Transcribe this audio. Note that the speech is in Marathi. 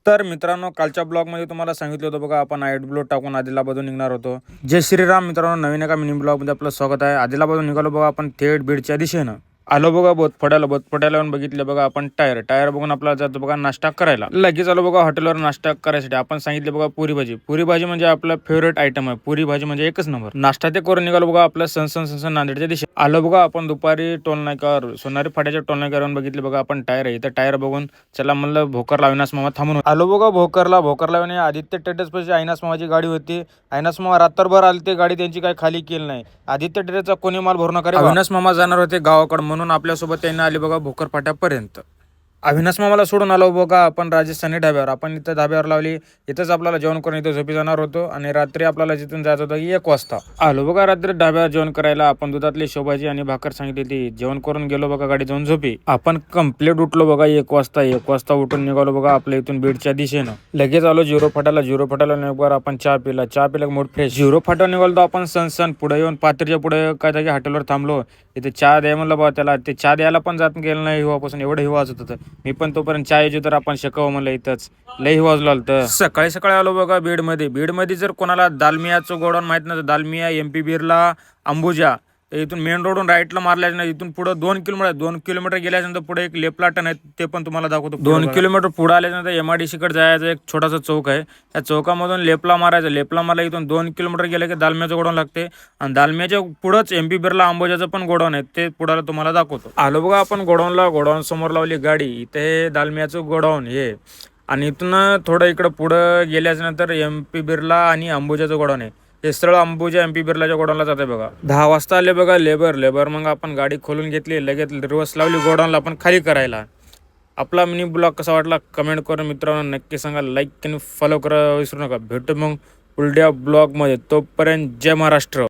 तर मित्रांनो, कालच्या ब्लॉगमध्ये तुम्हाला सांगितलं होतं बघा, आपण आदिलाबाद टाकून आदिलाबादून निघणार होतो. जय श्रीराम मित्रांनो, नवीन एका मिनी ब्लॉगमध्ये आपलं स्वागत आहे. आदिलाबादून निघालो बघा आपण थेट बीडच्या दिशेनं. आलो बघा बोतफड्याला येऊन बघितलं बघा आपण टायर बघून आपल्याला जातो बघा नाश्ता करायला. लगेच आलो बघा हॉटेलवर नाश्ता करायसाठी. आपण सांगितलं बघा पुरी भाजी म्हणजे आपलं फेवरेट आयटम आहे. पुरी भाजी म्हणजे एकच नंबर. नाश्ता ते करून निघालो बघा आपल्या सनसन नांदेडच्या दिशे. आलो बघा आपण दुपारी टोलनाक्यावर सोनारी फाट्याच्या टोलनाक्यावर बघितले बघा आपण टायर आहे. इथं टायर बघून चला म्हणलं भोकर लाविनास मामा थांबून आलो बघा भोकरला आणि आदित्य टेटस पाशी आयनास मामाची गाडी होती. आयनास मामा रात्रभर आले ते गाडी त्यांची काही खाली केली नाही. आदित्य टेटसचा कोणी माल भरू नका रे. अविनाश मामा जाणार होते गावाकडे म्हणून आपल्यासोबत त्यांनी आले बघा भोकर फाट्यापर्यंत. अविनाश मामाला सोडून आलो बघा आपण राजस्थानी ढाब्यावर. आपण इथं ढाब्यावर लावली. इथंच आपल्याला जेवण करून इथं झोपी जाणार होतो आणि रात्री आपल्याला जिथून जायचं होतं 1 वाजता. आलो बघा रात्री ढाब्यावर जेवण करायला. आपण दुधातली शेवभाजी आणि भाकर सांगितली होती. जेवण करून गेलो बघा गाडी जाऊन झोपी. आपण कंप्लीट उठलो बघा 1 वाजता उठून निघालो बघा आपल्या इथून बीडच्या दिशेनं. लगेच आलो झिरो फाट्याला निघालो आपण चहा पिला मूड फ्रेश. झिरो फाट्यावर निघालो आपण सण पुढे येऊन पात्रीच्या पुढे काय जागी हॉटेलवर थांबलो. इथे चहा द्या म्हणलं बघा त्याला. ते चहा द्यायला पण जात गेलं नाही हिवापासून, एवढं हिवा वाजत होतं. मी पण तोपर्यंत चहा येतो तर आपण शेकावं म्हणलं इथंच. लई वाजलो तर सकाळी आलो बघा बीडमध्ये जर कोणाला दालमियाचं गोडाऊन माहित नसतं, दालमिया MP बिर्ला अंबुजा, तर इथून मेन रोडून राईटला मारल्याच नाही. इथून पुढे 2 किलोमीटर गेल्यानंतर पुढे एक लेपलाटन आहे, ते पण तुम्हाला दाखवतो. 2 किलोमीटर पुढे आल्यानंतर MIDC कडे जायचं एक छोटासा चौक आहे. त्या चौकामधून लेपला मारला इथून 2 किलोमीटर गेलं की दालमियाचं गोडाऊन लागते. आणि दालमियाच्या पुढंच MP बिर्ला अंबुजाचं पण गोडाऊन आहे, ते पुढे तुम्हाला दाखवतो. आलो बघा आपण गोडाऊन समोर लावली गाडी. इथे दालमियाचं गोडाऊन हे, आणि इथून थोडं इकडं पुढं गेल्याच्या नंतर MP बिर्ला आणि अंबुजाचं गोडाऊन आहे. हे सरळ अंबुजा MP बिर्लाच्या गोडाऊनला जाते बघा. 10 वाजता आले बघा लेबर. मग आपण गाडी खोलून घेतली, लगेच रिवर्स लावली गोडाऊनला आपण खाली करायला. आपला मिनी ब्लॉग कसा वाटला कमेंट करून मित्रांनो नक्की सांगा. लाईक आणि फॉलो करा विसरू नका. भेटू मग पुढल्या ब्लॉगमध्ये. तोपर्यंत जय महाराष्ट्र.